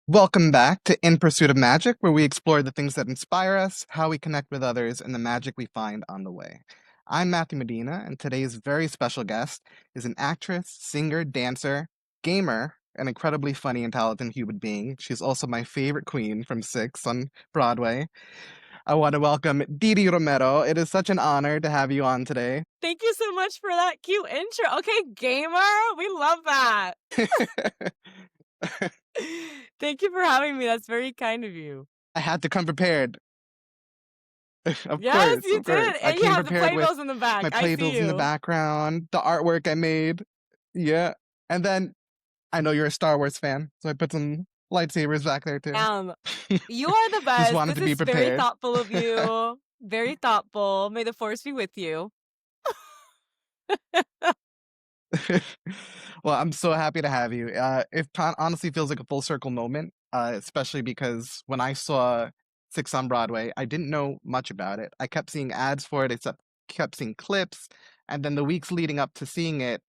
Welcome back to In Pursuit of Magic, where we explore the things that inspire us, how we connect with others, and the magic we find on the way. I'm Matthew Medina, and today's very special guest is an actress, singer, dancer, gamer, an incredibly funny and talented human being. She's also my favorite queen from Six on Broadway. I want to welcome Didi Romero. It is such an honor to have you on today. Thank you so much for that cute intro. Okay, gamer, we love that. Thank you for having me. That's very kind of you. I had to come prepared. Of Yes, course, you of course. did. I And you came have the prepared with playbills in the back. my I see playbills in the you. background, the artwork I made. Yeah. And then I know you're a Star Wars fan, so I put some lightsabers back there too. Um, you are the Just best. wanted This to be is very prepared. thoughtful of you. Very thoughtful. May the force be with you. Well, I'm so happy to have you. Honestly feels like a full circle moment, especially because when I saw Six on Broadway, I didn't know much about it. I kept seeing ads for it, except kept seeing clips, and then the weeks leading up to seeing it,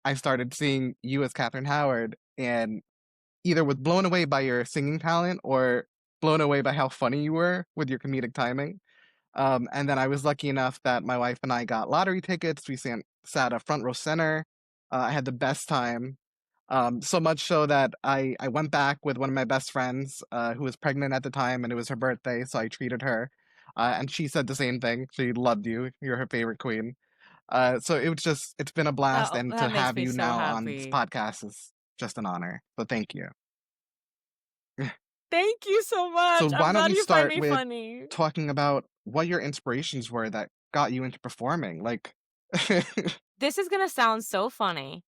I started seeing you as Katherine Howard, and either was blown away by your singing talent or blown away by how funny you were with your comedic timing. And then I was lucky enough that my wife and I got lottery tickets. We sat a front row center. I had the best time. So much so that I went back with one of my best friends who was pregnant at the time, and it was her birthday, so I treated her. And she said the same thing. She loved you. You're her favorite queen. So it's been a blast, That and to that makes have me you so now on this happy. podcast is just an honor. So thank you. Thank you so So much. I'm why don't glad we you find start me with funny. talking about what your inspirations were that got you into performing? Like, This is gonna sound so funny,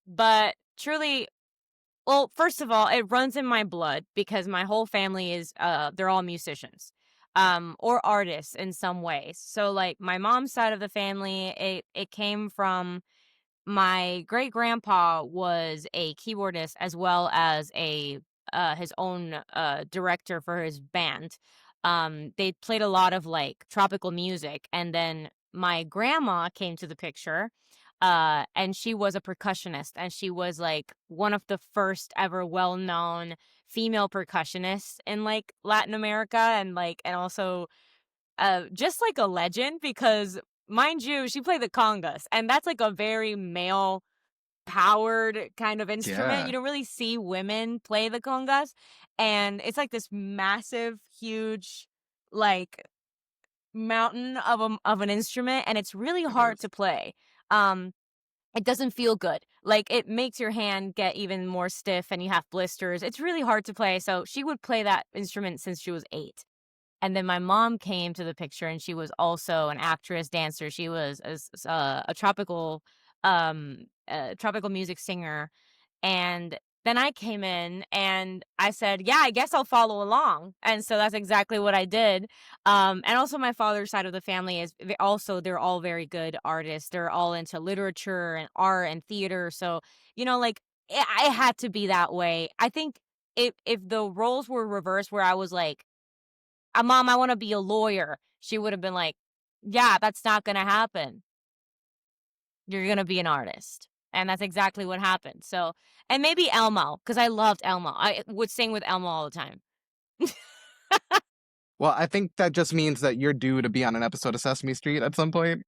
but truly, well, first of all, it runs in my blood because my whole family is they're all musicians. Or artists in some ways. So like my mom's side of the family, it came from my great grandpa was a keyboardist as well as a his own director for his band. They played a lot of like tropical music, and then my grandma came to the picture, and she was a percussionist, and she was like one of the first ever well-known female percussionists in like Latin America, and also just like a legend because mind you, she played the congas, and that's like a very male powered kind of instrument. You yeah, don't really see women play the congas, and it's like this massive, huge, like mountain of an instrument, and it's really it hard is. to play. Um, it doesn't feel good. Like it makes your hand get even more stiff, and you have blisters. It's really hard to play. So she would play that instrument since she was 8. And then my mom came to the picture, and she was also an actress, dancer. She was a tropical music singer. And then I came in and I said, "Yeah, I guess I'll follow along." And so that's exactly what I did. And also my father's side of the family is they're all very good artists. They're all into literature and art and theater. So, like I had to be that way. I think if the roles were reversed where I was like, Mom, I want to be a lawyer," she would have been like, "Yeah, that's not going to happen. You're going to be an artist." And that's exactly what happened. So, and maybe Elmo, because I loved Elmo. I would sing with Elmo all the time. Well, I think that just means that you're due to be on an episode of Sesame Street at some point.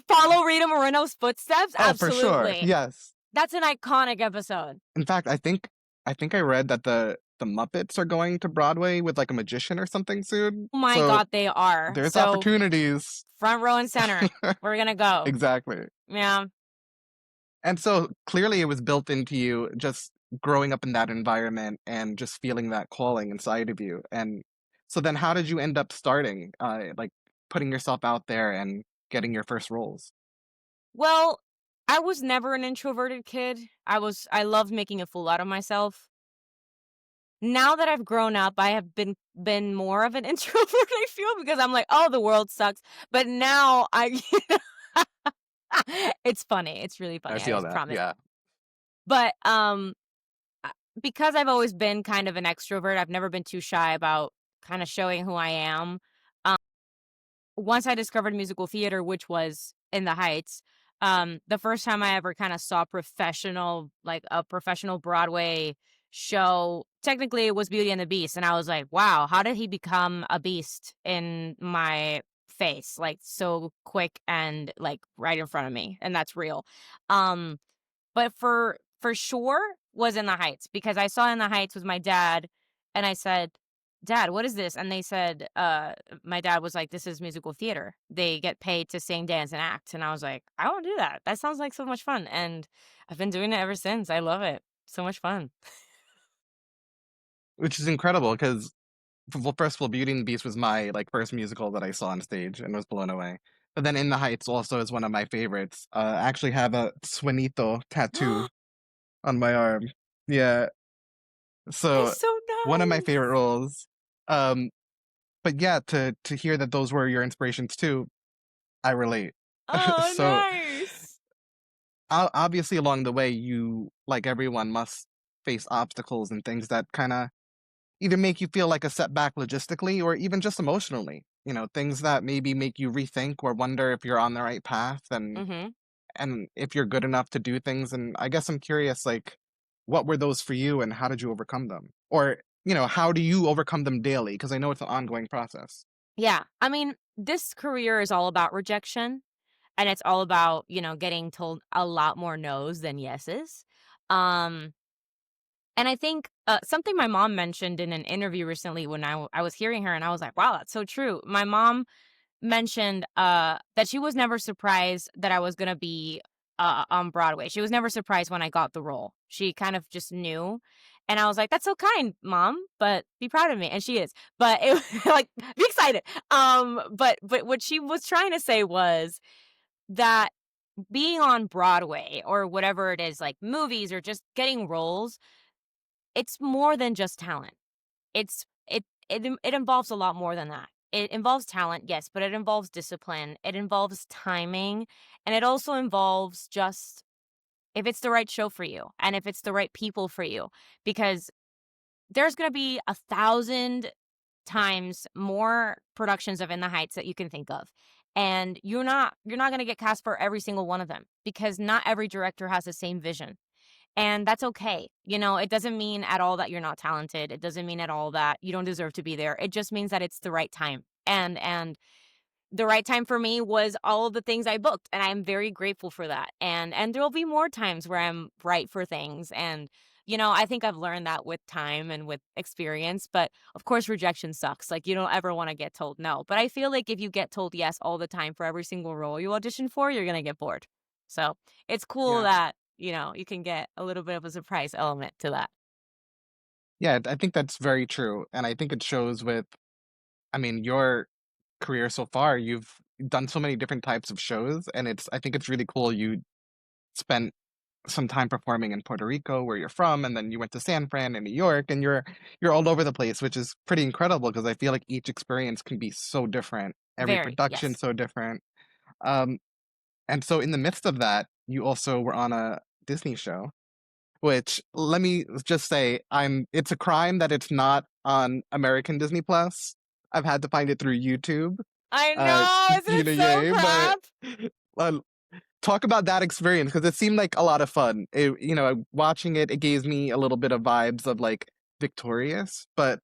Follow Rita Moreno's footsteps? Oh, for sure. Absolutely. Yes. That's an iconic episode. In fact, I think I read that the Muppets are going to Broadway with like a magician or something soon. Oh my So God, they are. there's So, opportunities. front row and center. We're going to go. Exactly. Yeah. And so clearly it was built into you just growing up in that environment and just feeling that calling inside of you. And so then how did you end up starting, like putting yourself out there and getting your first roles? Well, I was never an introverted kid. I loved making a fool out of myself. Now that I've grown up, I have been more of an introvert, I feel, because I'm like, "Oh, the world sucks." But now I it's funny, it's really I funny, I feel just that. promise. Yeah. But, uh, because I've always been kind of an extrovert, I've never been too shy about kinda showing who I am. Um, Once I discovered musical theater, which was in the Heights, the first time I ever kinda saw a professional Broadway show technically it was Beauty and the Beast, and I was like, "Wow, how did he become a beast in my face, like, so quick and, like, right in front of me?" And that's real. Um, but for sure was In the Heights, because I saw In the Heights with my dad, and I said, "Dad, what is this?" And they said, my dad was like, "This is musical theater. They get paid to sing, dance, and act." And I was like, "I wanna do that. That sounds like so much fun." And I've been doing it ever since. I love it. So much fun. which is incredible because well, first of all, Beauty and the Beast was my like first musical that I saw on stage and was blown away. But then In the Heights also is one of my favorites. I actually have a Suenito tattoo on my arm. Yeah, so That's so one of my favorite nice. roles. Um, but yeah, to hear that those were your inspirations too, I relate. Oh, So nice. obviously along the way, you like everyone must face obstacles and things that kind of either make you feel like a setback logistically or even just emotionally. You know, things that maybe make you rethink or wonder if you're on the right path Mhm. and if you're good enough to do things. And I guess I'm curious, like, what were those for you and how did you overcome them? Or, how do you overcome them daily? Because I know it's an ongoing process. Yeah. I mean, this career is all about rejection, and it's all about, getting told a lot more no's than yeses. Um, and I think, something my mom mentioned in an interview recently when I was hearing her, and I was like, "Wow, that's so true." My mom mentioned, that she was never surprised that I was gonna be, on Broadway. She was never surprised when I got the role. She kind of just knew, and I was like, "That's so kind, mom, but be proud of me," and she is. But it like, "Be excited." But what she was trying to say was that being on Broadway or whatever it is, like movies or just getting roles, it's more than just talent. It involves a lot more than that. It involves talent, yes, but it involves discipline, it involves timing, and it also involves just if it's the right show for you and if it's the right people for you, because there's gonna be 1,000 times more productions of In the Heights that you can think of, and you're not gonna get cast for every single one of them because not every director has the same vision. And that's okay. It doesn't mean at all that you're not talented. It doesn't mean at all that you don't deserve to be there. It just means that it's the right time. And the right time for me was all of the things I booked, and I'm very grateful for that. And there'll be more times where I'm right for things, and I think I've learned that with time and with experience, but of course rejection sucks. Like you don't ever want to get told no. But I feel like if you get told yes all the time for every single role you audition for, you're going to get bored. So, it's cool Yeah. that, you can get a little bit of a surprise element to that. Yeah, I think that's very true. And I think it shows with, I mean, your career so far, you've done so many different types of shows. And I think it's really cool you spent some time performing in Puerto Rico where you're from, and then you went to San Fran and New York, and you're all over the place, which is pretty incredible because I feel like each experience can be so different. Every Very, production yes. so different. Um, and so in the midst of that, you also were on a Disney show, which let me just say, it's a crime that it's not on American Disney Plus. I've had to find it through YouTube. I Uh, know, isn't it Gina so Ye, but crap? uh, talk about that experience because it seemed like a lot of fun. Watching it, it gave me a little bit of vibes of like Victorious, but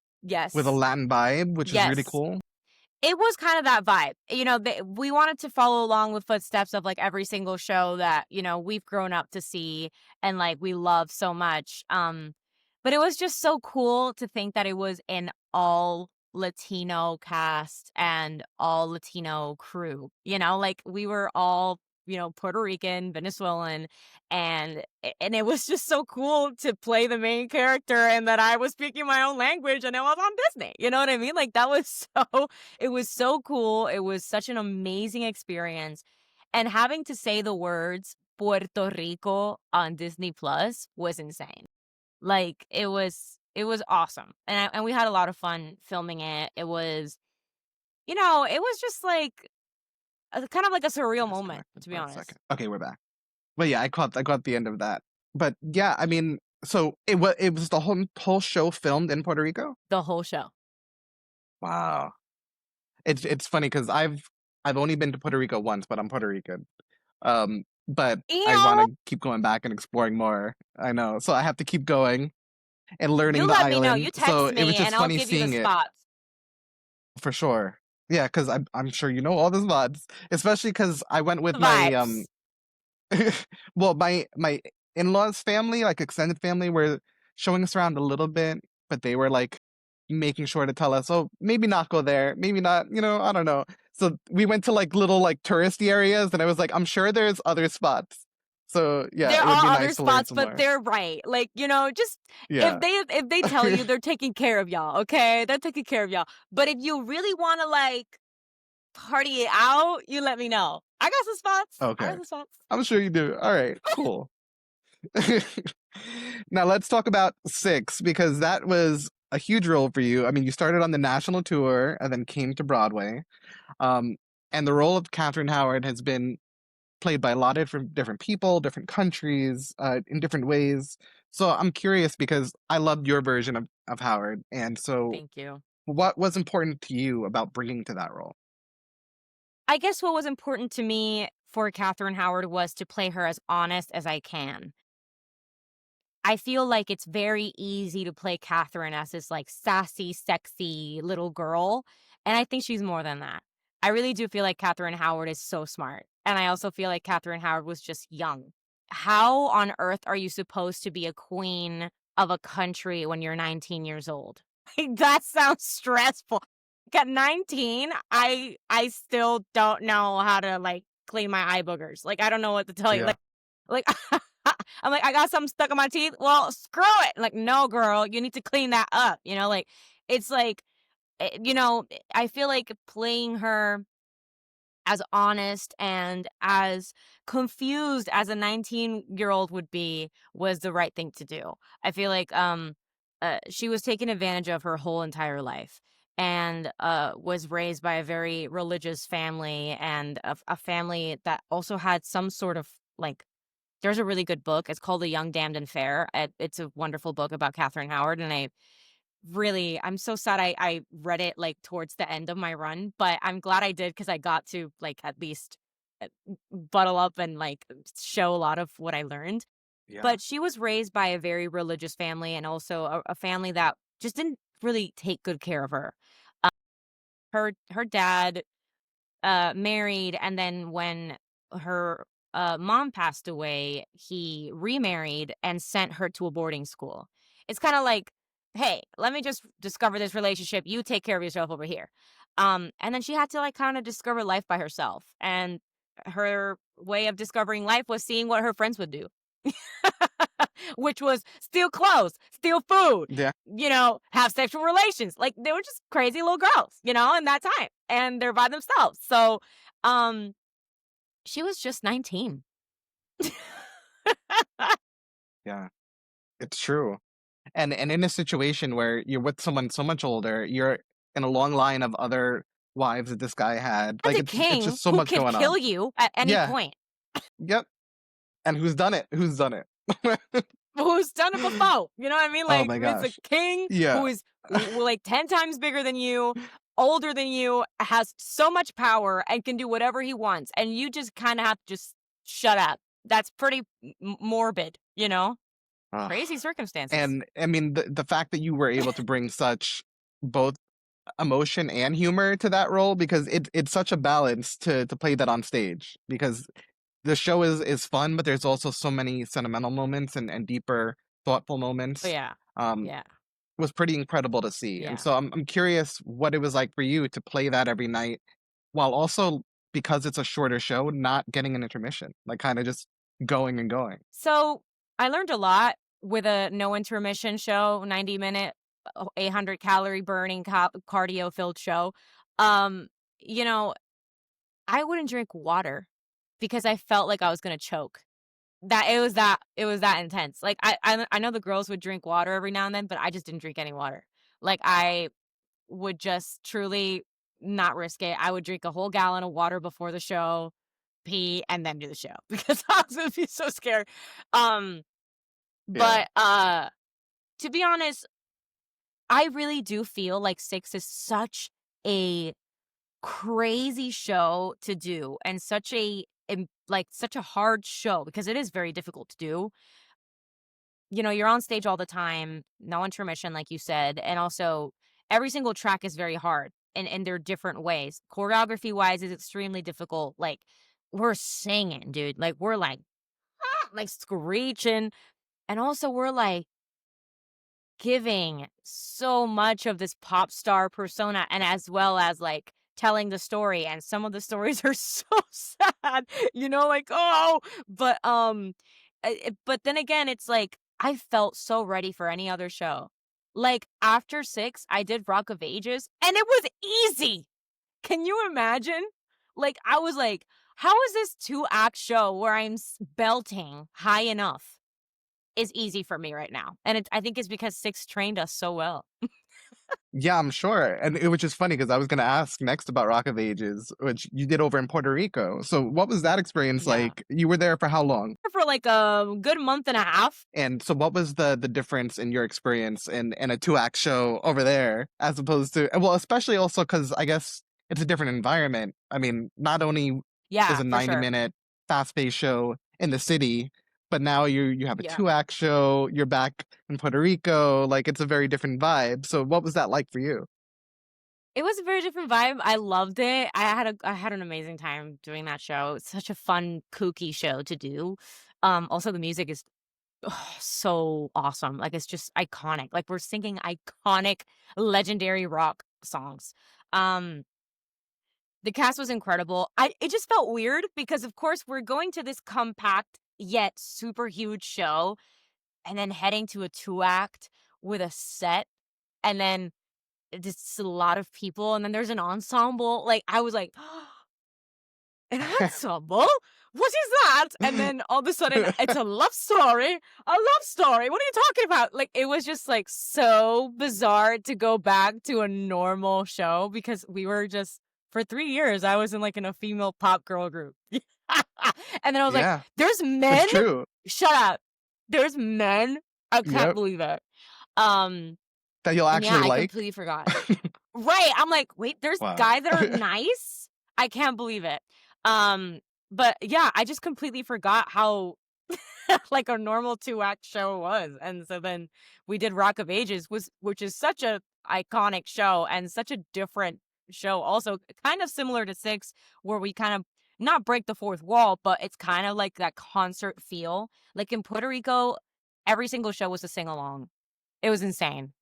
with a Yes. Latin vibe, which is really Yes. cool. It was kind of that vibe. We wanted to follow along with footsteps of, like, every single show that, we've grown up to see and, like, we love so much, but it was just so cool to think that it was an all Latino cast and all Latino crew, like, we were all, Puerto Rican, Venezuelan, and it was just so cool to play the main character and that I was speaking my own language and it was on Disney, you know what I mean? Like, that was so it was so cool. It was such an amazing experience. And having to say the words Puerto Rico on Disney Plus was insane. Like it was awesome. And we had a lot of fun filming it. It was just like kind of like a surreal moment, Disconnected to be for a honest. second. Okay, we're back. But yeah, I caught the end of that. But yeah, I mean, so it was the whole show filmed in Puerto Rico? The whole show. Wow. It's funny because I've only been to Puerto Rico once, but I'm Puerto Rican. But I Ew. wanna keep going back and exploring more. I know. So I have to keep going. and learning You the let me know. You island. So text it was me, just and I'll funny give you the seeing it spots. for sure. Yeah, because I'm sure you know all the spots, especially because I went with The my vibes. well, my in-laws family, like extended family, were showing us around a little bit, but they were like making sure to tell us, oh, maybe not go there, maybe not, I don't know. So we went to like little like touristy areas, and I was like, I'm sure there's other spots. So yeah, There it would be are other nice to learn spots, some but more. they're right. Like, just Yeah. if they tell you, they're taking care of y'all, okay? They're taking care of y'all. But if you really wanna, like, party it out, you let me know. I got some spots. I got Okay. some spots. I'm sure you do. All right, cool. Now let's talk about Six because that was a huge role for you. I mean, you started on the national tour and then came to Broadway. Um, and the role of Katherine Howard has been played by a lot of different people, different countries, in different ways. So I'm curious because I loved your version of Howard. And so, Thank you. what was important to you about bringing to that role? I guess what was important to me for Katherine Howard was to play her as honest as I can. I feel like it's very easy to play Catherine as this, like, sassy, sexy little girl, and I think she's more than that. I really do feel like Catherine Howard is so smart, and I also feel like Catherine Howard was just young. How on earth are you supposed to be a queen of a country when you're 19 years old? Like, that sounds stressful. At 19, I still don't know how to, like, clean my eye boogers. Like, I don't know what to tell you. Yeah, Like, I'm like, "I got something stuck in my teeth." "Well, screw it." Like, "No, girl, you need to clean that up." Like, it's like, I feel like playing her as honest and as confused as a 19-year-old would be was the right thing to do. I feel like, she was taken advantage of her whole entire life and, was raised by a very religious family and a family that also had some sort of, like, there's a really good book. It's called The Young, Damned, and Fair. It's a wonderful book about Catherine Howard, and I'm so sad I read it, like, towards the end of my run, but I'm glad I did because I got to, like, at least, buttle up and, like, show a lot of what I learned. yeah, But she was raised by a very religious family and also a family that just didn't really take good care of her. Her dad married, and then when her, mom passed away, he remarried and sent her to a boarding school. It's kinda like, "Hey, let me just discover this relationship, you take care of yourself over here." And then she had to, like, kinda discover life by herself, and her way of discovering life was seeing what her friends would do. Which was steal clothes, steal food, yeah, have sexual relations. Like, they were just crazy little girls, in that time, and they're by themselves. So, um, she was just 19. yeah. It's true. And in a situation where you're with someone so much older, you're in a long line of other wives that this guy had. And Like a it's king just so who much could going on. kill you at any Yeah. point. Yep. And who's done it? Who's done it? Who's done it before, you know what I mean? Oh Like, my it's a gosh. king Yeah. who is, like, 10 times bigger than you, older than you, has so much power, and can do whatever he wants, and you just kinda have to just shut up. That's pretty morbid, you know? Ugh. Crazy circumstances. And I mean the fact that you were able to bring such both emotion and humor to that role because it's such a balance to play that on stage because the show is fun, but there's also so many sentimental moments and deeper, thoughtful Oh, moments. yeah. Um, Yeah. was pretty incredible to see. And Yeah. so I'm curious what it was like for you to play that every night while also because it's a shorter show, not getting an intermission, like kind of just going and going. So, I learned a lot with a no intermission show, 90-minute, 800-calorie burning cardio-filled show. Um, you know, I wouldn't drink water because I felt like I was gonna choke. That it was that intense. Like, I know the girls would drink water every now and then, but I just didn't drink any water. Like, I would just truly not risk it. I would drink a whole gallon of water before the show, pee, and then do the show because I was gonna be so scared. Um, Yeah. but to be honest, I really do feel like Six is such a crazy show to do and such a hard show because it is very difficult to do. you're on stage all the time, no intermission, like you said, and also every single track is very hard in their different ways. Choreography wise is extremely difficult. Like we're singing, dude. Like we're like like screeching, and also we're like giving so much of this pop star persona and as well as like telling the story, and some of the stories are so sad, like, oh, but then again it's like I felt so ready for any other show. Like after 6 I did Rock of Ages and it was easy. Can you imagine? Like I was like, how is this 2-act show where belting high enough is easy for me right now. And I think it's because 6 trained us so well. Yeah, I'm sure. And which is funny because I was going to ask next about Rock of Ages, which you did over in Puerto Rico. So what was that experience Yeah. like? You were there for how long? For like a good month and a half. And so what was the difference in your experience in a two-act show over there as opposed to, well, especially also because I guess it's a different environment. I mean, not only is Yeah, a for sure. 90-minute fast-paced show in the city, but now you have a Yeah. two-act show, you're back in Puerto Rico, like it's a very different vibe. So what was that like for you? It was a very different vibe. I loved it. I had an amazing time doing that show. It's such a fun, kooky show to do. Also the music is so awesome. Like it's just iconic. Like we're singing iconic, legendary rock songs. Um, the cast was incredible. It just felt weird because of course we're going to this compact yet super huge show and then heading to a 2-act with a set, and then just a lot of people, and then there's an ensemble. Like I was like, an ensemble? What is that? And then all of a sudden, it's a love story. A love story. What are you talking about? Like, it was just like so bizarre to go back to a normal show because we were just, for 3 years, I was in like in a female pop girl group. And then I was like, Yeah, there's it's men? true. Shut up. There's men? I can't Yep. believe it. Um, That you'll and yeah, actually I like. completely forgot. Right, I'm like, "Wait, there's Wow. guys that are nice?" I can't believe it. Um, but yeah, I just completely forgot how like a normal 2-act show was, and so then we did Rock of Ages, which is such a iconic show and such a different show, also kind of similar to 6, where we kind of not break the fourth wall, but it's kind of like that concert feel. Like in Puerto Rico, every single show was a sing-along. It was insane.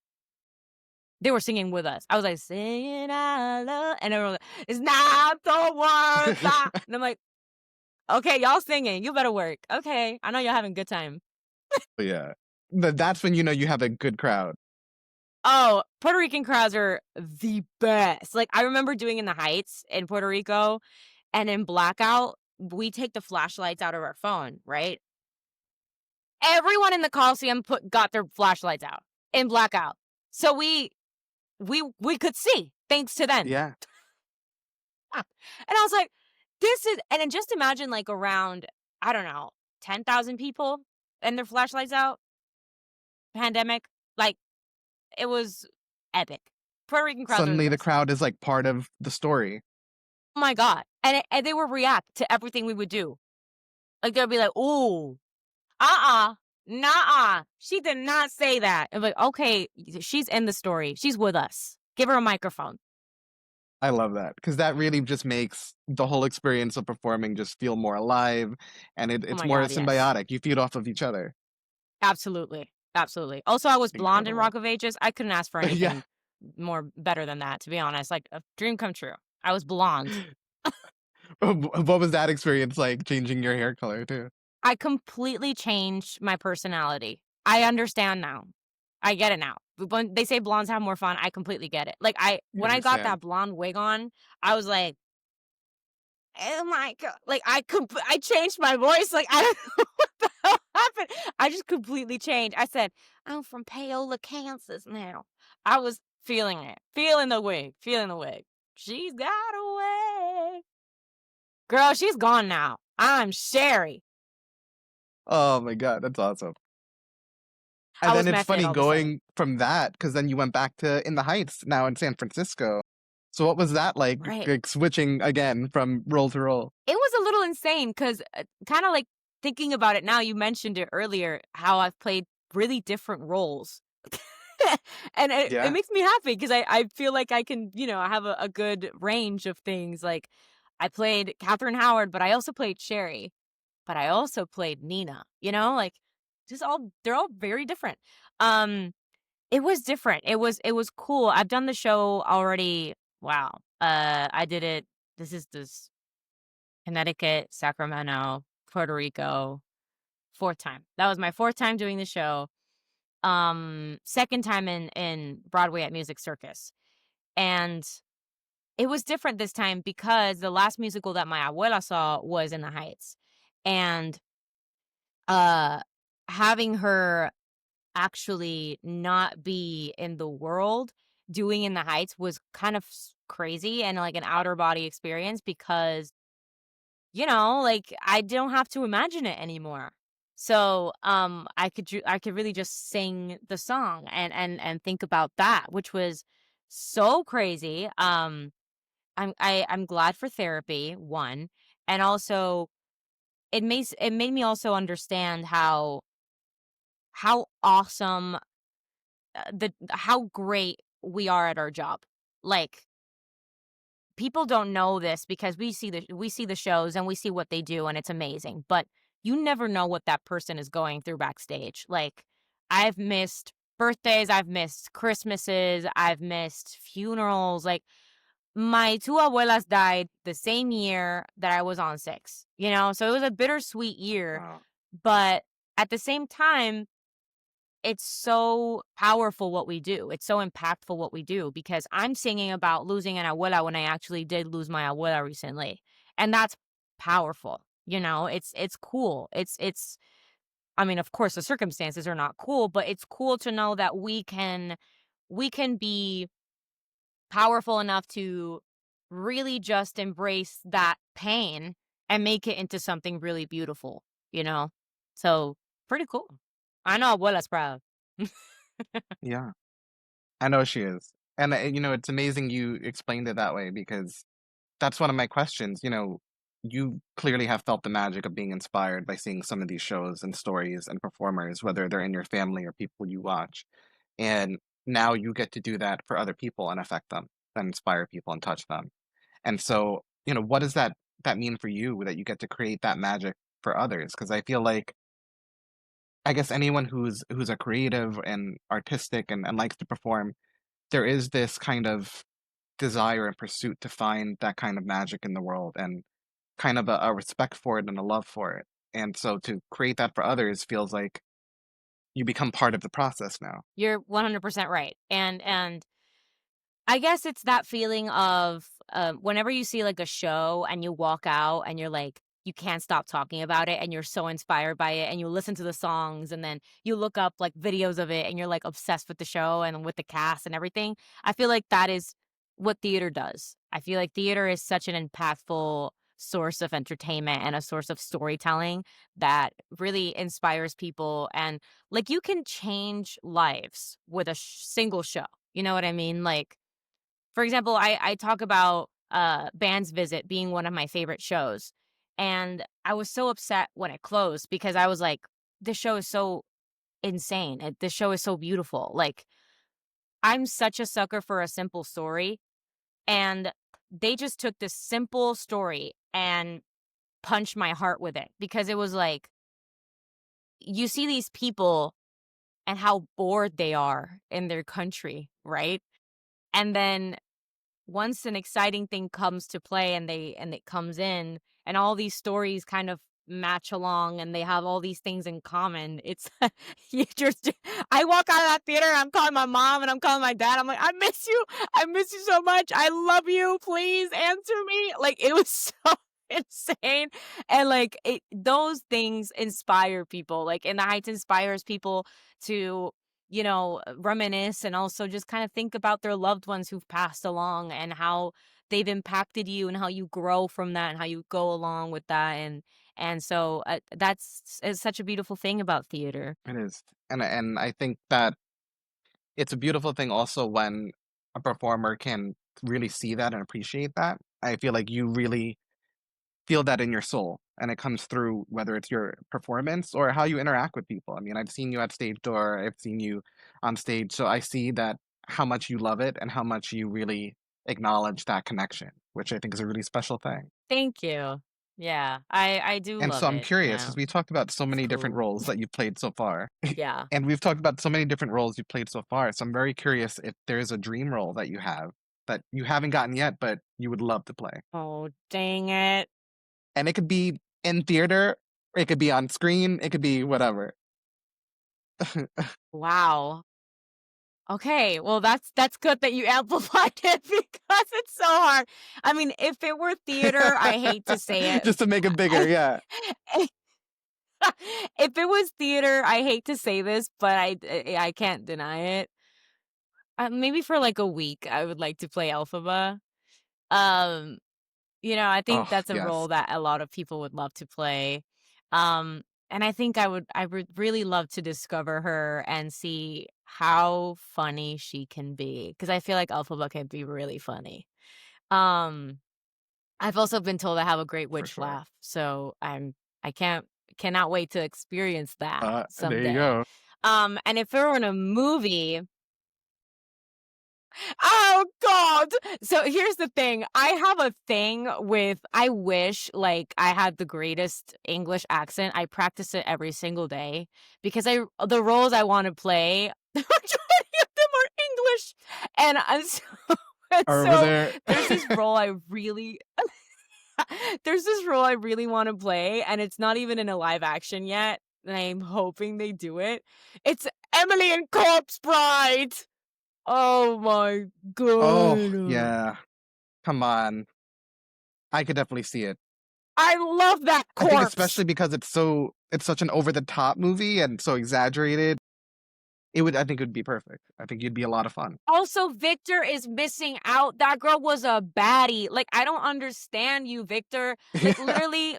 They were singing with us. I was like, "Singing I love," and everyone was like, "It's not the words I," and I'm like, "Okay, y'all singing, you better work. Okay, I know y'all having a good time." Yeah. That's when you know you have a good crowd. Oh, Puerto Rican crowds are the best. Like, I remember doing In the Heights in Puerto Rico, and in blackout, we take the flashlights out of our phone, right? Everyone in the Coliseum got their flashlights out in blackout. So we could see thanks to them. Yeah. And I was like, this is, and then just imagine like around, I don't know, 10,000 people and their flashlights out, pandemic. Like it was epic. Puerto Rican crowds are the Suddenly the best. crowd is like part of the story. Oh my God. And they would react to everything we would do. Like they'll be like, ooh, nah, she did not say that. I'm like, okay, she's in the story. She's with us. Give her a microphone. I love that because that really just makes the whole experience of performing just feel more alive and Oh it's my more God, yes. symbiotic. You feed off of each other. Absolutely, absolutely. Also, I was blonde in Incredible. Rock of Ages. I couldn't ask for Yeah. anything more better than that, to be honest. Like a dream come true. I was blonde. What was that experience like changing your hair color too? I completely changed my personality. I understand now. I get it now. When they say blondes have more fun, I completely get it. Like You when I got understand. that blonde wig on, I was like, "Oh my God." Like I changed my voice. Like I don't know what the hell happened. I just completely changed. I said, "I'm from Paola, Kansas now." I was feeling it. Feeling the wig. Feeling the wig. She's got a way. Girl, she's gone now. I'm Sherry. Oh my God, that's awesome. I And was then it's method funny all of a sudden. going from that because then you went back to In the Heights now in San Francisco. So what was that Right. like switching again from role to role? It was a little insane 'cause, kinda like thinking about it now, you mentioned it earlier, how I've played really different roles. And it Yeah. makes me happy because I feel like I can, I have a good range of things. Like I played Katherine Howard, but I also played Sherry, but I also played Nina, like just all they're all very different. Um it was different. It was cool. I've done the show already. Wow. I did it. This Connecticut, Sacramento, Puerto Rico, fourth time. That was my fourth time doing the show. Second time in Broadway at Music Circus. And it was different this time because the last musical that my abuela saw was in the Heights. And uh having her actually not be in the world doing in the Heights was kind of crazy and like an outer body experience because like I don't have to imagine it anymore. So, I could really just sing the song and think about that, which was so crazy. I'm glad for therapy, one, and also it made me also understand how awesome the how great we are at our job. Like people don't know this because we see the shows and we see what they do and it's amazing, but you never know what that person is going through backstage. Like I've missed birthdays, I've missed Christmases, I've missed funerals. Like my two abuelas died the same year that I was on six, so it was a bittersweet year, Wow. but at the same time it's so powerful what we do. It's so impactful what we do because I'm singing about losing an abuela when I actually did lose my abuela recently. And that's powerful. It's cool. It's I mean, of course the circumstances are not cool, but it's cool to know that we can be powerful enough to really just embrace that pain and make it into something really beautiful, you know? So, pretty cool. I know abuela's proud. Yeah. I know she is. And, it's amazing you explained it that way because that's one of my questions. You clearly have felt the magic of being inspired by seeing some of these shows and stories and performers, whether they're in your family or people you watch. And now you get to do that for other people and affect them and inspire people and touch them. And so, what does that mean for you that you get to create that magic for others? Because I feel like I guess anyone who's a creative and artistic and likes to perform, there is this kind of desire and pursuit to find that kind of magic in the world and kind of a respect for it and a love for it. And so to create that for others feels like you become part of the process now. You're 100% right. And I guess it's that feeling of, whenever you see, like, a show and you walk out and you're like, you can't stop talking about it and you're so inspired by it and you listen to the songs and then you look up, like, videos of it and you're, like, obsessed with the show and with the cast and everything. I feel like that is what theater does. I feel like theater is such an impactful source of entertainment and a source of storytelling that really inspires people and, like, you can change lives with a single show. You know what I mean? Like, for example, I talk about, Band's Visit being one of my favorite shows, and I was so upset when it closed because I was like, "This show is so insane, this show is so beautiful." Like, I'm such a sucker for a simple story, and they just took this simple story and punched my heart with it because it was like, you see these people and how bored they are in their country, right? And then once an exciting thing comes to play and it comes in and all these stories kind of match along and they have all these things in common, it's you just I walk out of that theater and I'm calling my mom and I'm calling my dad. I'm like, I miss you so much, I love you, please answer me. Like it was so insane. And like those things inspire people. Like In the Heights inspires people to reminisce and also just kind of think about their loved ones who've passed along and how they've impacted you and how you grow from that and how you go along with that. And so that's is such a beautiful thing about theater. It is. And I think that it's a beautiful thing also when a performer can really see that and appreciate that. I feel like you really feel that in your soul, and it comes through whether it's your performance or how you interact with people. I mean, I've seen you at stage door, I've seen you on stage, so I see that how much you love it and how much you really acknowledge that connection, which I think is a really special thing. Thank you. Yeah, I do And so love I'm it, curious, as we talked about so It's many different cool. roles that you've played so far, Yeah. and we've talked about so many different roles you've played so far, so I'm very curious if there's a dream role that you have that you haven't gotten yet, but you would love to play. Oh, dang it. And it could be in theater, it could be on screen, it could be whatever. Wow. Okay, well, that's good that you amplified it because it's so hard. I mean, if it were theater, I hate to say it. Just to make it bigger, yeah. If it was theater, I hate to say this, but I can't deny it. Maybe for like a week, I would like to play Elphaba. Um, I think Oh, that's a yes, role that a lot of people would love to play. And I think I would really love to discover her and see how funny she can be because I feel like Elphaba can be really funny. Um, I've also been told I have a great for witch sure. laugh, so I cannot wait to experience that There you someday. go. And if it were in a movie, oh god! So here's the thing, I have a thing with I wish, like, I had the greatest English accent, I practice it every single day because I the roles I wanna play, the majority of them are English, and I'm so and Over so there. there's this role I really there's this role I really wanna play, and it's not even in a live action yet, and I'm hoping they do it. It's Emily in Corpse Bride! Oh my Oh, god. yeah. Come on. I could definitely see it. I love that I think corpse. especially because it's such an over the top movie and so exaggerated, I think it would be perfect. I think you'd be a lot of fun. Also, Victor is missing out. That girl was a baddie. Like, I don't understand you, Victor. Like, literally,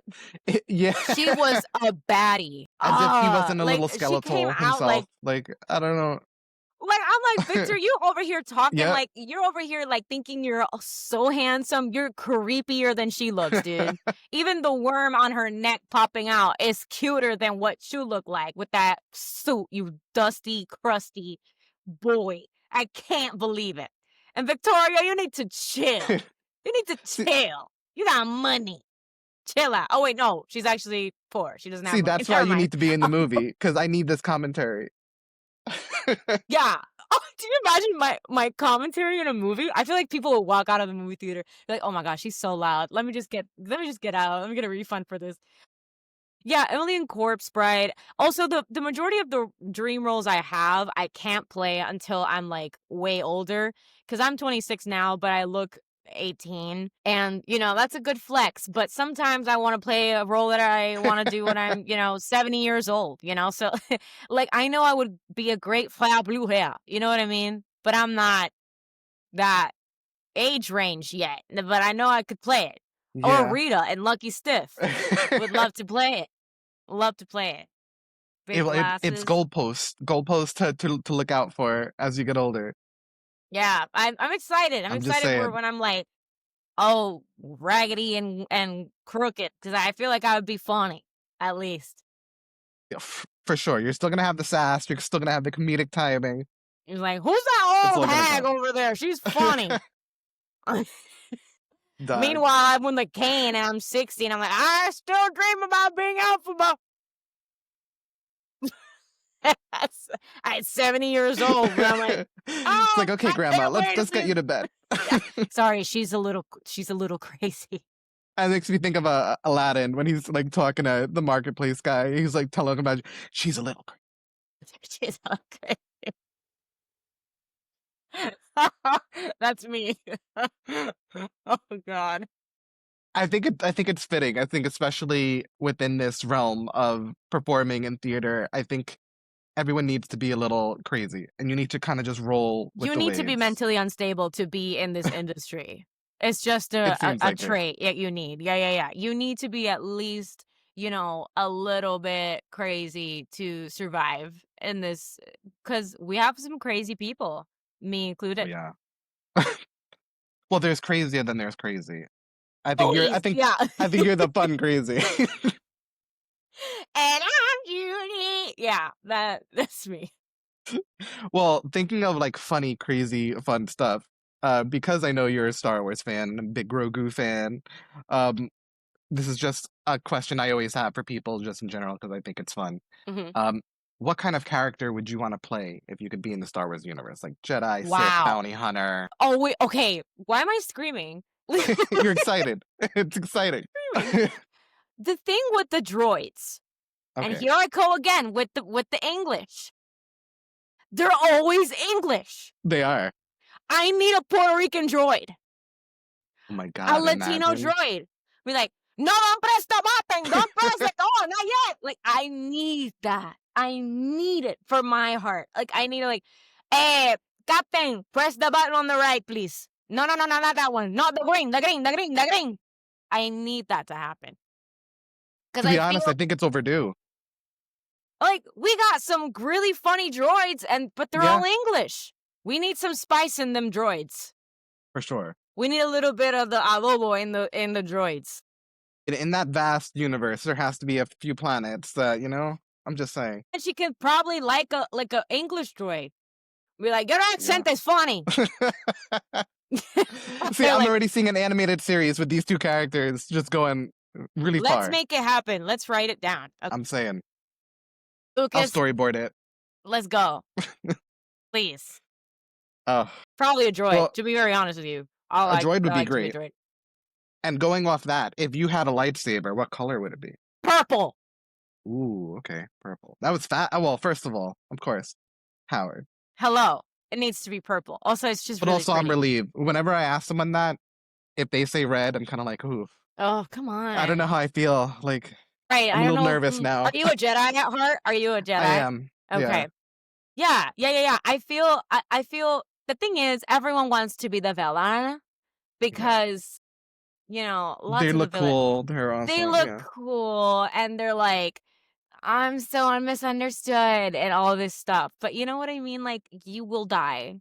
Yeah. she was a baddie. As if he wasn't a Like little she came skeletal out himself. Like, I don't know. like, I'm like, "Victor, you over here talking Yep. like you're over here, like, thinking you're so handsome. You're creepier than she looks, dude. Even the worm on her neck popping out is cuter than what you look like with that suit, you dusty, crusty boy. I can't believe it. And Victoria, you need to chill. You need to See chill. You got money. Chill out." Oh, wait, no, she's actually poor. She doesn't have see, money. that's why Never you mind. need to be in the movie because I need this commentary. Yeah. Oh, do you imagine my commentary in a movie? I feel like people will walk out of the movie theater, be like, "Oh my gosh, she's so loud. Let me just get out. Let me get a refund for this." Yeah, Emily and Corpse Bride. Also, the majority of the dream roles I have, I can't play until I'm, like, way older. Because 'cause I'm 26 now, but I look 18, and, that's a good flex, but sometimes I wanna play a role that I wanna do when I'm, 70 years old, So, like, I know I would be a great Fleur Blue Hair, you know what I mean? But I'm not that age range yet, but I know I could play it. Or Yeah. Rita in Lucky Stiff. Would love to play it. Love to play it. Big It's glasses. goalposts to look out for as you get older. Yeah, I'm excited. I'm I'm just excited for saying. when I'm like, oh, raggedy and crooked because I feel like I would be funny, at least. Yeah, for sure. You're still gonna have the sass, you're still gonna have the comedic timing. He's like, who's that It's old all gonna hag come. over there? She's funny. Done. Meanwhile, I'm with the cane and I'm 60 and I'm like, I still dream about being alpha. At 70 years old, but I'm like, It's oh, like, "Okay, I grandma, can't wait to let's get see. you to bed." Yeah, sorry, she's a little crazy. That makes me think of, Aladdin when he's, like, talking to the marketplace guy. He's, like, telling him about, "She's a little cra." She's okay. That's me. Oh god. I think it's fitting. I think especially within this realm of performing in theater, I think everyone needs to be a little crazy, and you need to kinda just roll with You the need to be waves. mentally unstable to be in this industry. It's just a It a seems a like it. trait that you need. Yeah, yeah, yeah. You need to be at least, a little bit crazy to survive in this, because we have some crazy people, me Oh, included. yeah. Well, there's crazy and then there's crazy. I think you're. I Police, think. yeah. I think you're the fun crazy. And I'm Judy. Yeah, that's me. Well, thinking of like funny, crazy, fun stuff. Because I know you're a Star Wars fan, a big Grogu fan. Um, this is just a question I always have for people, just in general, because I think it's fun. Mhm. Um, what kind of character would you want to play if you could be in the Star Wars universe? Like Jedi, Sith, Wow. bounty hunter. Oh, wait, okay. Why am I screaming? You're excited. It's exciting. Screaming. The thing with the droids, and Okay, here I go again with the English. They're always English. they are. I need a Puerto Rican droid, Oh my a God, Latino imagine. droid. Be like, no, don't press the button, don't press it, oh, not yet. Like, I need that. I need it for my heart. Like, I need to hey, Captain, press the button on the right, please. No, no, no, no, not that one. Not the green, the green, the green, the green. I need that to happen. Because To be I honest, I feel think it's overdue. like we got some really funny droids, but they're Yeah, all English. We need some spice in them droids. for sure. We need a little bit of the adobo in the droids. In that vast universe, there has to be a few planets that, I'm just saying. And she can probably like a English droid. Be like, your Yeah. accent is funny. See, They're I'm like, already seeing an animated series with these two characters just going really let's far. make it happen. Let's write it down. I'm saying. I'll Lucas, storyboard it. let's go. Please. Oh, Probably a droid, well, to be very honest with you. a droid would I be like to be a great. droid. And going off that, if you had a lightsaber, what color would it be? Purple. Ooh, okay, purple. That was fat. Well, first of all, of course, Howard. Hello. It needs to be purple. Also, it's just But really also, I'm pretty. relieved. Whenever I ask someone that, if they say red, I'm kind of like, ooh, Oh, come I don't know on. how I feel. Like, Right, I'm a I don't little know. nervous Are now. you a Jedi at heart? Are you a I Jedi? am. Yeah. Okay. Yeah, yeah, yeah, yeah. I feel the thing is everyone wants to be the villain Yeah. because, They lots of the look villain cool. They're they awesome. look Yeah. cool and they're like, I'm so misunderstood and all this stuff. But you know what I mean? Like you will die.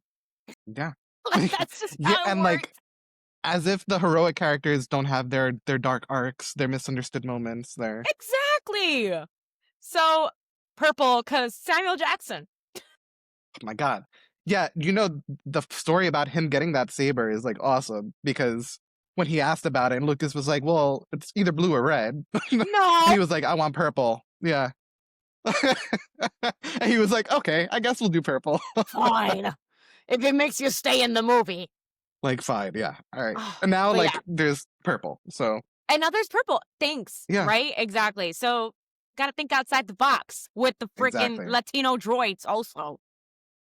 Yeah. Like that's just Yeah, how it and like works. as if the heroic characters don't have their dark arcs, their misunderstood moments, their Exactly. So purple because Samuel Jackson. oh my God. Yeah, the story about him getting that saber is like awesome because when he asked about it, Lucas was like, "Well, it's either blue or red," and No, he was like, "I want purple." Yeah, and he was like, "Okay, I guess we'll do purple." fine. If it makes you stay in the movie. Like, fine, yeah, all right. Oh, And now, but yeah. like, there's purple, so And now there's purple. Thanks. yeah, Right? Exactly. So gotta think outside the box with the freaking exactly. Latino droids also.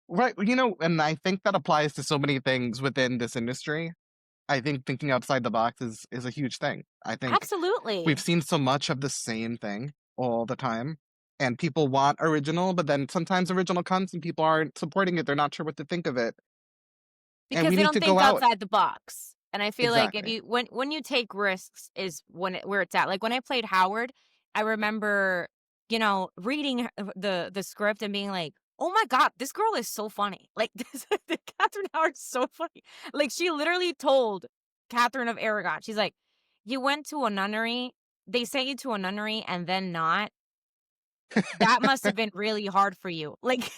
Right, and I think that applies to so many things within this industry. I think thinking outside the box is a huge thing. I think we've Absolutely. seen so much of the same thing all the time, and people want original, but then sometimes original comes and people aren't supporting it. They're not sure what to think of it, and Because we they need don't to go think out. outside the box. And I feel like if Exactly. you when you take risks is where it's at. Like when I played Howard, I remember, reading the script and being like, "Oh my god, this girl is so funny." Like this Katherine Howard's so funny. Like she literally told Catherine of Aragon, she's like, "You went to a nunnery, they sent you to a nunnery and then not. That must have been really hard for you." Like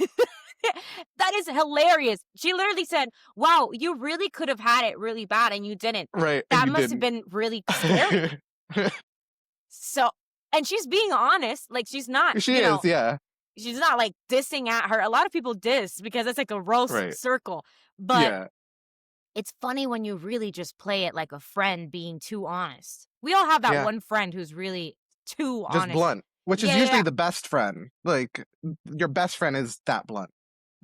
that is hilarious. She literally said, "Wow, you really could have had it really bad and you didn't. Right, and That you must have didn't. been really scary." So, and she's being honest. Like she's not, She is, yeah. she's not like dissing at her. A lot of people diss because it's like a roast Right. circle. But Yeah. it's funny when you really just play it like a friend being too honest. We all have that Yeah. one friend who's really too Just honest. blunt, which is Yeah, yeah, usually yeah. the best friend. Like your best friend is that blunt.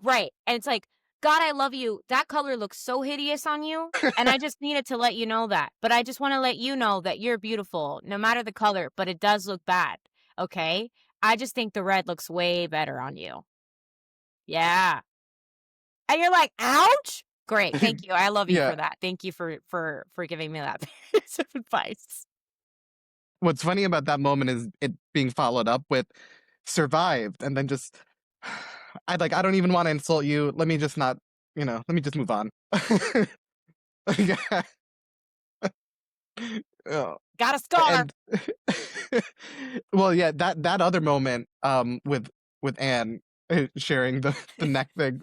Right. And it's like, God, I love you. That color looks so hideous on you. And I just needed to let you know that. But I just want to let you know that you're beautiful, no matter the color, but it does look bad. Okay. I just think the red looks way better on you. Yeah. And you're like, ouch. Great. Thank you. I love you Yeah. for that. Thank you for giving me that piece of advice. What's funny about that moment is it being followed up with survived and then just I don't even want to insult you. Let me just not, let me just move on. Yeah. Oh, Got a scar. and well, yeah, that other moment, with Anne, sharing the neck thing,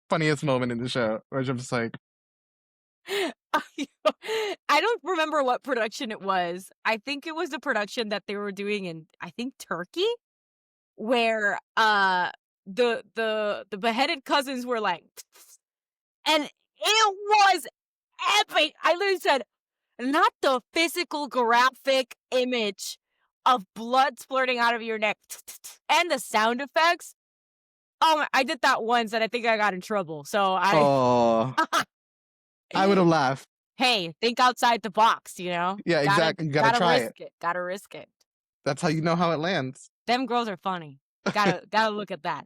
funniest moment in the show, where I'm just like, I don't remember what production it was. I think it was the production that they were doing in, I think, Turkey, where, the beheaded cousins were like, and it was epic. I literally said, "Not the physical graphic image of blood splurting out of your neck and the sound effects." Oh my, I did that once and I think I got in trouble. So I oh, I would have laughed. hey, think outside the box, you know? Yeah, Gotta exactly. You gotta gotta try it. risk it. Gotta risk it. That's how you know how it lands. Them girls are funny. Gotta look at that.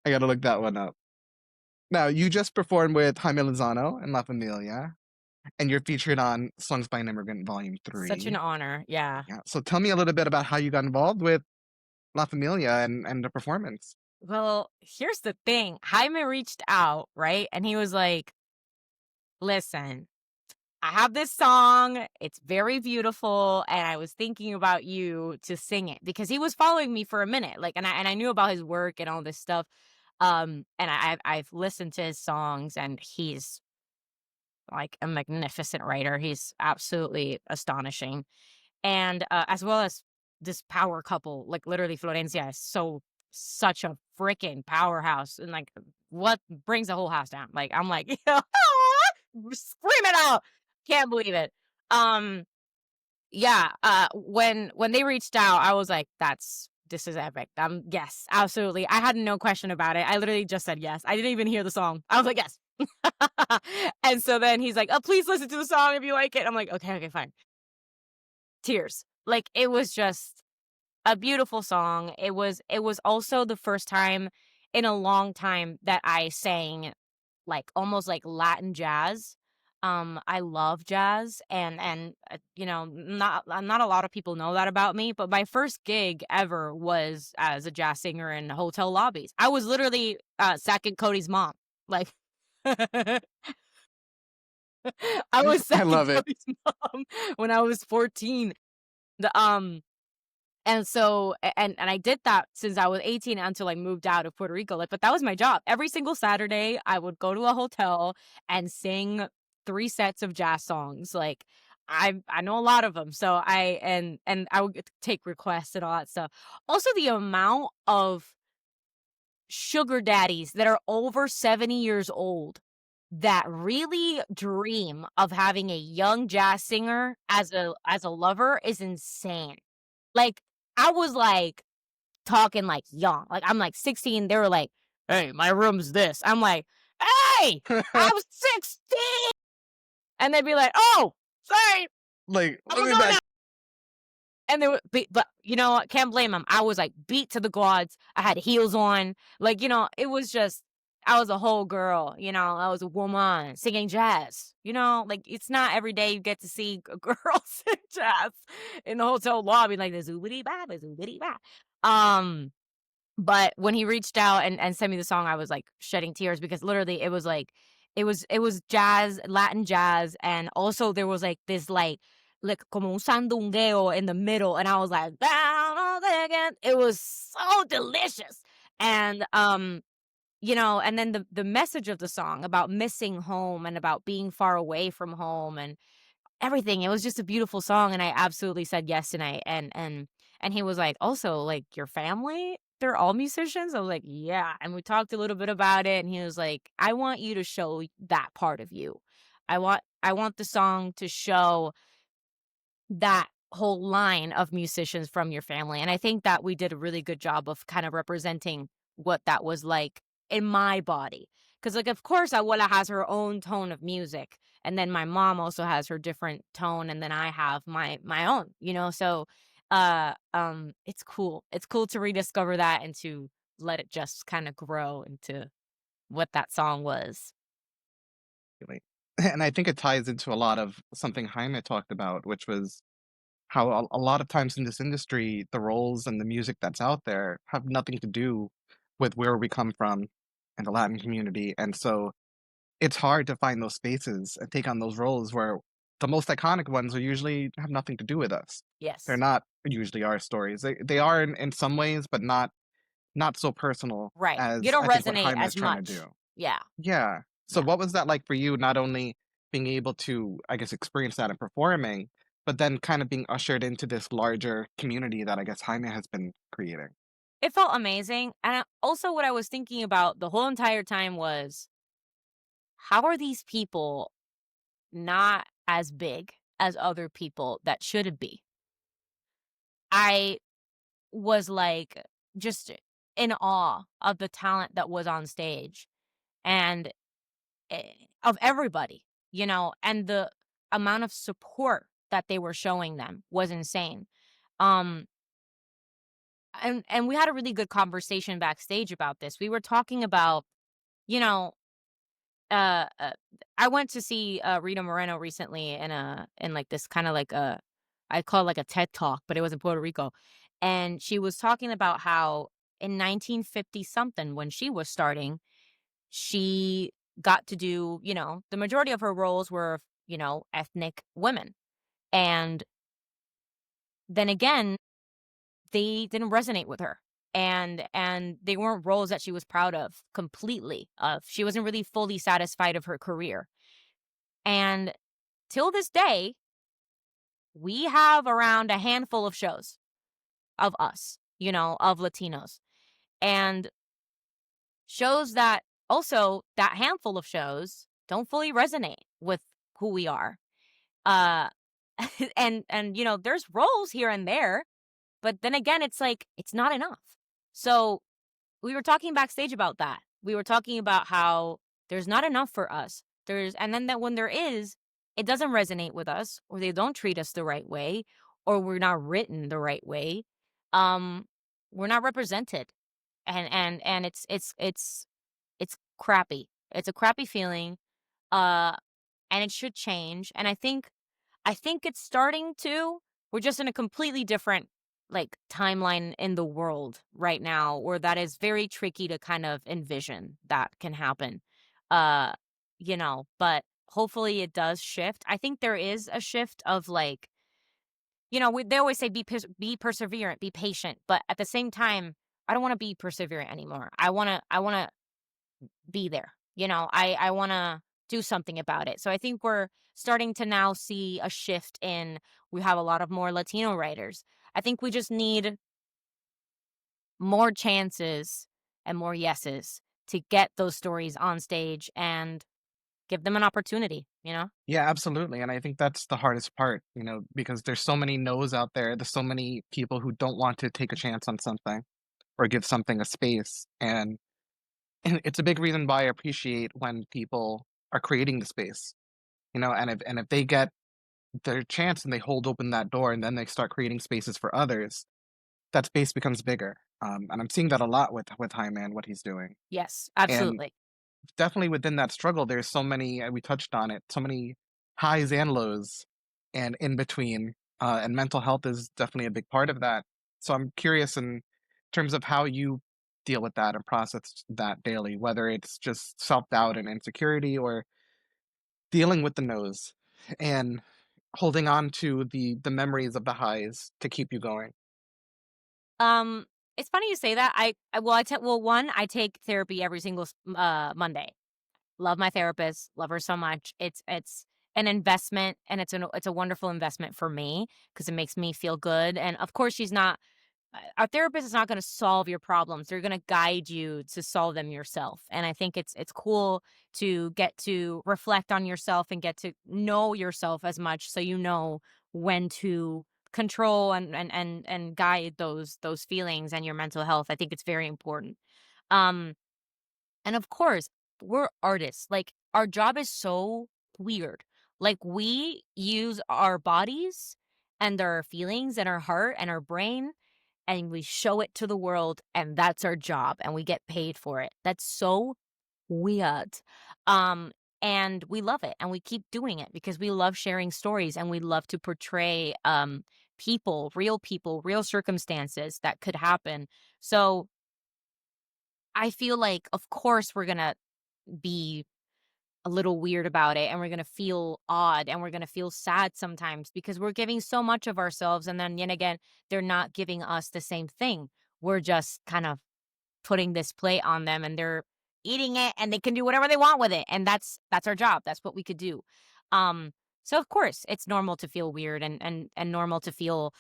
I gotta look that one up. Now, you just performed with Jaime Lozano and La Familia, and you're featured on Songs by an Immigrant Volume Such an 3. honor. Yeah. Yeah, so tell me a little bit about how you got involved with La Familia and the performance. Well, here's the thing. Jaime reached out, right? And he was like, "Listen, I have this song. It's very beautiful, and I was thinking about you to sing it," because he was following me for a minute, like, and I knew about his work and all this stuff. And I've listened to his songs, and he's like a magnificent writer. He's absolutely astonishing, and as well as this power couple, like literally Florencia is such a freaking powerhouse, and like what brings the whole house down. Like I'm like, scream it out, can't believe it. Um, yeah, when they reached out, I was like, this is epic. Yes, absolutely. I had no question about it. I literally just said yes. I didn't even hear the song. I was like, yes. And so then he's like, "Oh, please listen to the song if you like it." I'm like, "Okay, okay, fine." Tears. Like it was just a beautiful song. It was also the first time in a long time that I sang like almost like Latin jazz. I love jazz, and you know, not a lot of people know that about me, but my first gig ever was as a jazz singer in hotel lobbies. I was literally second Cody's mom. Like I was I second love it. Cody's mom when I was 14. The And so and I did that since I was 18 until I moved out of Puerto Rico, like, but that was my job. Every single Saturday, I would go to a hotel and sing 3 sets of jazz songs, like, I know a lot of them, so and I would get to take requests and all that stuff. Also, the amount of sugar daddies that are over 70 years old that really dream of having a young jazz singer as a lover is insane. Like, I was, like, talking, like, young, like, I'm, like, 16, they were like, "Hey, my room's this." I'm like, "Hey, I'm 16!" And they'd be like, "Oh, sorry, Like, I'm let gonna me go back. now." And they would be but you know what? Can't blame them. I was, like, beat to the gods, I had heels on, like, you know, it was just I was a whole girl, you know, I was a woman singing jazz, you know? Like, it's not every day you get to see a girl sing jazz in the hotel lobby like the zoobity-ba, the zoobity-ba. Um But when he reached out and sent me the song, I was, like, shedding tears because literally it was, like it was jazz, Latin jazz, and also there was, like, this, like como un sandungueo in the middle, and I was like, "Down on the again." It was so delicious, and, you know, and then the message of the song about missing home and about being far away from home and everything. It was just a beautiful song, and I absolutely said yes tonight. And he was like, "Also, like your family, they're all musicians?" I was like, "Yeah." And we talked a little bit about it, and he was like, "I want you to show that part of you. I want the song to show that whole line of musicians from your family." And I think that we did a really good job of kind of representing what that was like in my body. Because, like, of course, Abuela has her own tone of music, and then my mom also has her different tone, and then I have my own, you know. So, it's cool. It's cool to rediscover that and to let it just kind of grow into what that song was. And I think it ties into a lot of something Jaime talked about, which was how a lot of times in this industry, the roles and the music that's out there have nothing to do with where we come from in the Latin community. And so it's hard to find those spaces and take on those roles where the most iconic ones are usually have nothing to do with us. They're Yes. not usually our stories. They are in some ways, but not so personal Right. You as don't I think what resonate Jaime is as trying to much. do. Yeah. Yeah. So Yeah. what was that like for you, not only being able to, I guess, experience that in performing, but then kind of being ushered into this larger community that I guess Jaime has been creating? It felt amazing, and also what I was thinking about the whole entire time was, how are these people not as big as other people that should be? I was, like, just in awe of the talent that was on stage and, of everybody, and the amount of support that they were showing them was insane. Um, and we had a really good conversation backstage about this. We were talking about, you know, uh, uh, I went to see, Rita Moreno recently in, like, this kinda like a I call it, like, a TED Talk, but it was in Puerto Rico, and she was talking about how in 1950 something, when she was starting, she got to do, the majority of her roles were, ethnic women, and then again, they didn't resonate with her, and they weren't roles that she was proud of completely of. She wasn't really fully satisfied of her career, and till this day, we have around a handful of shows of us, of Latinos, and shows that also that handful of shows don't fully resonate with who we are. Uh and there's roles here and there, but then again it's like it's not enough. So we were talking backstage about that. We were talking about how there's not enough for us. And then that when there is, it doesn't resonate with us, or they don't treat us the right way, or we're not written the right way. Um, we're not represented. And it's crappy. It's a crappy feeling. Uh and it should change. And I think it's starting to. We're just in a completely different, like, timeline in the world right now where that is very tricky to kind of envision that can happen. Uh, but hopefully it does shift. I think there is a shift of, like, they always say be perseverant, be patient, but at the same time, I don't want to be perseverant anymore. I want to be there. I want to do something about it. So I think we're starting to now see a shift in we have a lot of more Latino writers. I think we just need more chances and more yeses to get those stories on stage and give them an opportunity. Yeah, absolutely. And I think that's the hardest part, because there's so many no's out there. There's so many people who don't want to take a chance on something or give something a space. And it's a big reason why I appreciate when people are creating the space, and if they get their chance and they hold open that door and then they start creating spaces for others, that space becomes bigger. And I'm seeing that a lot with High Man, what he's doing. Yes, And absolutely. definitely within that struggle, there's so many, we touched on it, so many highs and lows and in between. And mental health is definitely a big part of that. So I'm curious in terms of how you deal with that and process that daily, whether it's just self doubt and insecurity or dealing with the no's and holding on to the memories of the highs to keep you going. Um, it's funny you say that. One, I take therapy every single Monday. Love my therapist, love her so much. It's an investment, and it's a wonderful investment for me because it makes me feel good. And of course, she's not a therapist is not going to solve your problems. They're going to guide you to solve them yourself. And I think it's cool to get to reflect on yourself and get to know yourself as much so you know when to control and guide those feelings and your mental health. I think it's very important. Um and of course, we're artists. Like, our job is so weird. Like, we use our bodies and our feelings and our heart and our brain, and we show it to the world, and that's our job, and we get paid for it. That's so weird. Um, and we love it, and we keep doing it because we love sharing stories, and we love to portray people, real circumstances that could happen. So I feel like, of course, we're gonna be a little weird about it, and we're gonna feel odd, and we're gonna feel sad sometimes because we're giving so much of ourselves, and then yet again, they're not giving us the same thing. We're just kind of putting this plate on them, and they're eating it, and they can do whatever they want with it, and that's our job. That's what we could do. Um, so of course, it's normal to feel weird, and normal to feel,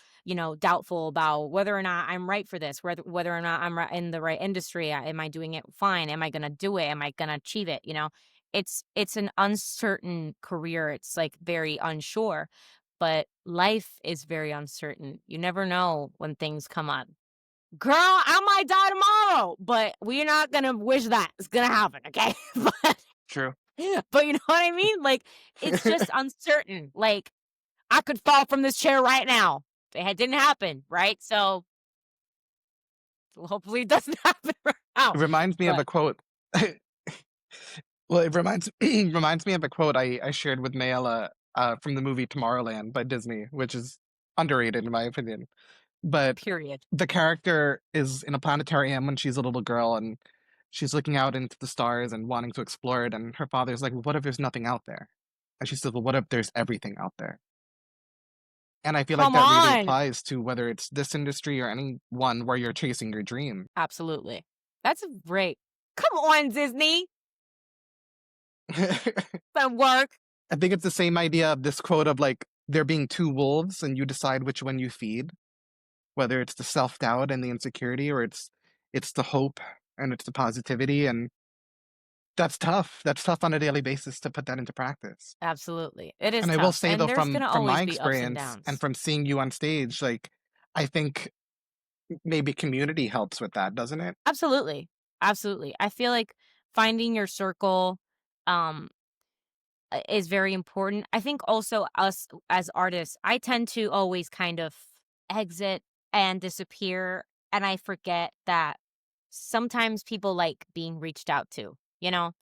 doubtful about whether or not I'm right for this, whether or not I'm in the right industry. Am I doing it fine? Am I gonna do it? Am I gonna achieve it? It's an uncertain career. It's like very unsure, but life is very uncertain. You never know when things come up. Girl, I might die tomorrow, but we're not gonna wish that it's gonna happen, okay? But True. but you know what I mean? Like, it's just uncertain. Like, I could fall from this chair right now. It didn't happen, right? So hopefully it doesn't happen right now. It reminds me of But a quote. Well, it reminds reminds me of a quote I shared with Mayella from the movie Tomorrowland by Disney, which is underrated in my opinion. But period. the character is in a planetarium when she's a little girl, and she's looking out into the stars and wanting to explore it. And her father's like, "Well, what if there's nothing out there?" And she says, "Well, what if there's everything out there?" And I feel like Come that really on. applies to whether it's this industry or any one where you're chasing your dream. Absolutely. That's great. Come on, Disney. I That work. think it's the same idea of this quote of like there being two wolves and you decide which one you feed, whether it's the self-doubt and the insecurity or it's the hope and it's the positivity, and that's tough. That's tough on a daily basis to put that into practice. Absolutely. It is And I will tough. say And though, there's gonna from my always be ups and experience and downs. from seeing you on stage, like I think maybe community helps with that, doesn't it? Absolutely. Absolutely. I feel like finding your circle, um, is very important. I think also us as artists, I tend to always kind of exit and disappear, and I forget that sometimes people like being reached out to, you know?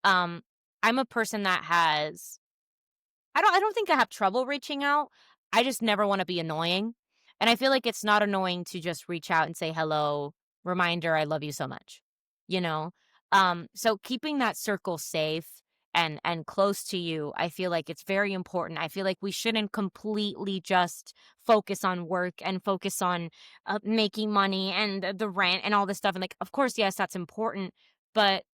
Um, I'm a person that has I don't think I have trouble reaching out. I just never wanna be annoying, and I feel like it's not annoying to just reach out and say, "Hello, reminder, I love you so much," you know? So keeping that circle safe and close to you, I feel like it's very important. I feel like we shouldn't completely just focus on work and focus on, making money and the rent and all this stuff, and, like, of course, yes, that's important, but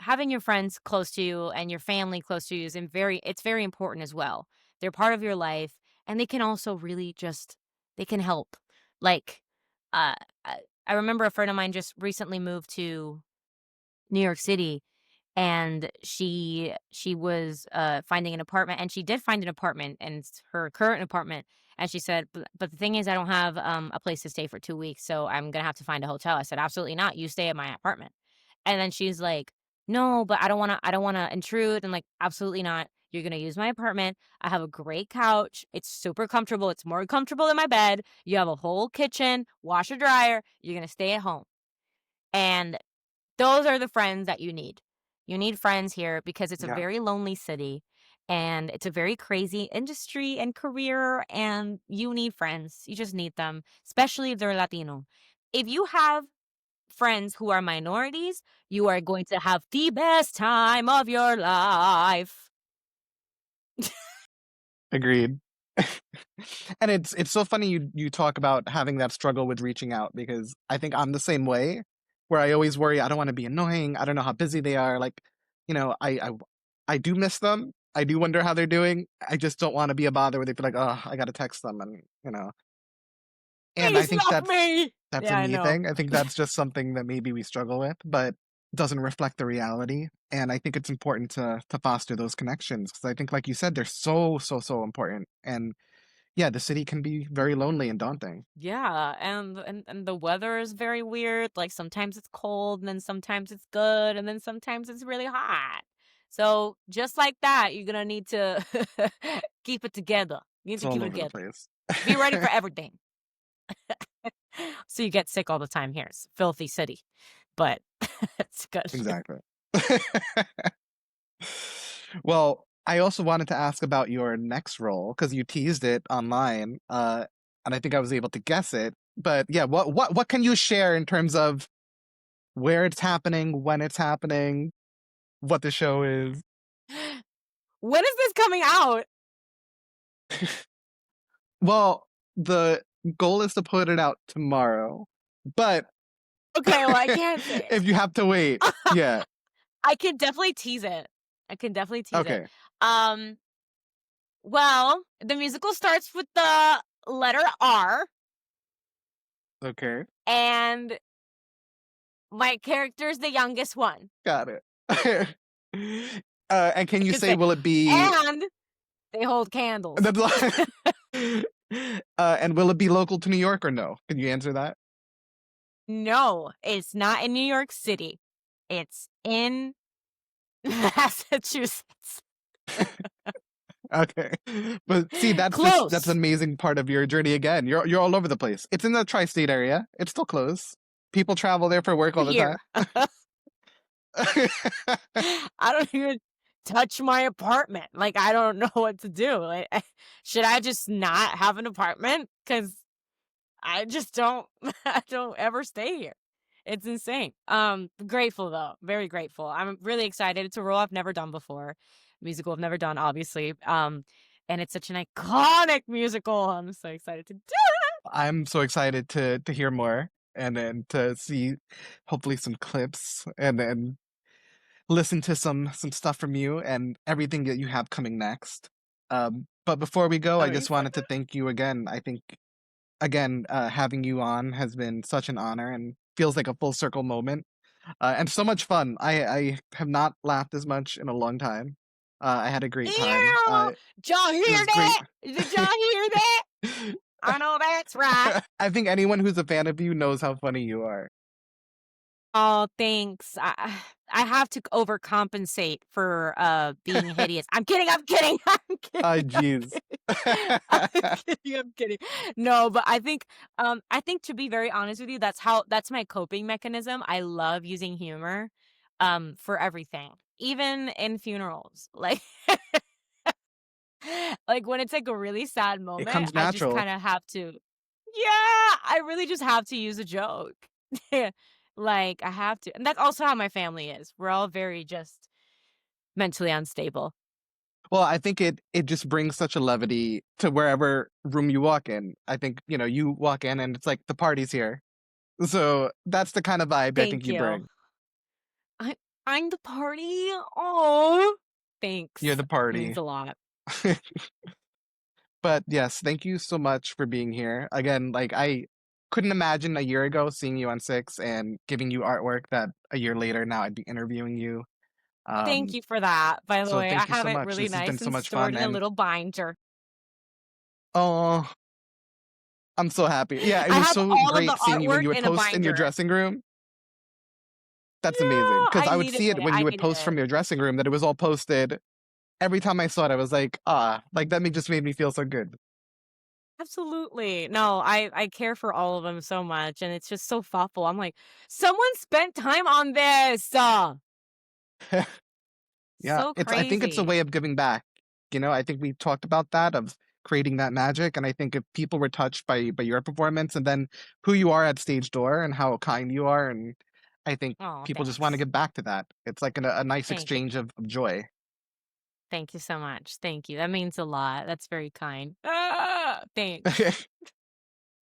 having your friends close to you and your family close to you is it's very important as well. They're part of your life, and they can also really just they can help. Like, uh, I remember a friend of mine just recently moved to New York City, and she was, finding an apartment, and she did find an apartment, and it's her current apartment, and she said, "But the thing is I don't have, a place to stay for 2 weeks, so I'm gonna have to find a hotel." I said, "Absolutely not, you stay at my apartment." And then she's like, "No, but I don't wanna intrude." I'm like, "Absolutely not. You're gonna use my apartment. I have a great couch. It's super comfortable. It's more comfortable than my bed. You have a whole kitchen, washer, dryer. You're gonna stay at home." And those are the friends that you need. You need friends here because it's a Yeah. very lonely city, and it's a very crazy industry and career, and you need friends. You just need them, especially if they're Latino. If you have friends who are minorities, you are going to have the best time of your life. Agreed. And it's so funny you talk about having that struggle with reaching out because I think I'm the same way, where I always worry I don't want to be annoying. I don't know how busy they are. Like, I do miss them. I do wonder how they're doing. I just don't want to be a bother where they feel like, oh, I got to text them, and I Please think love me. that's a Yeah, I me know. thing. I think that's just something that maybe we struggle with, but doesn't reflect the reality. And I think it's important to foster those connections because I think, like you said, they're so so so important. And yeah, the city can be very lonely and daunting. Yeah, and the weather is very weird. Like sometimes it's cold, and then sometimes it's good, and then sometimes it's really hot. So just like that, you're gonna need to keep it together. You need It's to keep all it over the together. place. Be ready for everything. So you get sick all the time here. It's a filthy city, but it's good. Exactly. Well, I also wanted to ask about your next role because you teased it online, and I think I was able to guess it. But yeah, what can you share in terms of where it's happening, when it's happening, what the show is? When is this coming out? Well, the goal is to put it out tomorrow, but Okay, well, I can't say. if you have to wait, yeah, I can definitely tease it. I can definitely tease it. okay, Um, well, the musical starts with the letter R, okay, and my character's the youngest one. got it. And can I you can say, say, will it be and they hold candles. that's and will it be local to New York or no? Can you answer that? No, it's not in New York City. It's in Massachusetts. Okay. But see, that's an Close. amazing part of your journey again. You're all over the place. It's in the tri-state area. It's still close. People travel there for work all the time. Here. I don't even touch my apartment. Like, I don't know what to do. Like, should I just not have an apartment? Because I just don't I don't ever stay here. It's insane. Grateful though, very grateful. I'm really excited. It's a role I've never done before. Musical I've never done, obviously. And it's such an iconic musical. I'm so excited to do it. I'm so excited to hear more and then to see hopefully some clips and then listen to some stuff from you and everything that you have coming next. But before we go, I I'm just excited. wanted to thank you again. I think again, having you on has been such an honor and feels like a full circle moment, and so much fun. I have not laughed as much in a long time. I had a great time. Ew! Did y'all It hear was great. that? Did y'all hear that? I know that's right. I think anyone who's a fan of you knows how funny you are. Oh, thanks. I have to overcompensate for, being hideous. I'm kidding, I'm kidding, I'm kidding, I'm Jeez. kidding. I'm kidding, I'm kidding. No, but I think to be very honest with you, that's my coping mechanism. I love using humor, for everything, even in funerals. Like, when it's, like, a really sad It moment, comes I just natural. kinda have to yeah, I really just have to use a joke. Like, I have to, and that's also how my family is. We're all very just mentally unstable. Well, I think it just brings such a levity to wherever room you walk in. I think, you walk in and it's like the party's here. So that's the kind of vibe I think Thank you you. bring. I I'm the party. Oh, You're thanks. the Means party. a lot. But yes, thank you so much for being here. Again, like I couldn't imagine a year ago seeing you on Six and giving you artwork that a year later now I'd be interviewing you. Thank Um, you for that, by the so way. I thank you have so it much. really This has been nice so and much stored fun in a and little binder. oh, I'm so happy. Yeah, it I was have so all of the great seeing you when artwork you would in a post in your binder. dressing room. That's amazing. Yeah, Because I would see it when I you would needed post it. from your dressing room that it was all posted. Every time I saw it, I was like, ah, like just made me feel so good. Absolutely. No, I care for all of them so much, and it's just so thoughtful. I'm like, "Someone spent time on this!" Yeah, So I think it's a crazy. way of giving back. I think we talked about that of creating that magic, and I think if people were touched by your performance and then who you are at stage door and how kind you are, and I think Oh, people just want to thanks. give back to that. It's like a nice Thank you. exchange of joy. Thank you so much. Thank you. That means a lot. That's very kind. Thanks.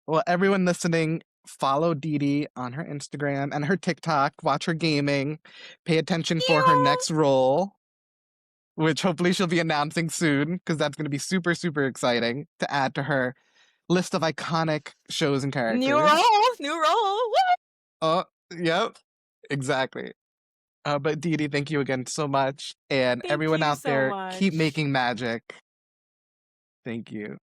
Well, everyone listening, follow Didi on her Instagram and her TikTok. Watch her gaming. Pay attention for her Ew. next role, which hopefully she'll be announcing soon, because that's going to be super, super exciting to add to her list of iconic shows and New characters. role, new role. Woo! Oh, yep, exactly. But Didi, thank you again so much. And Thank everyone you out so there, keep much. making magic. Thank you.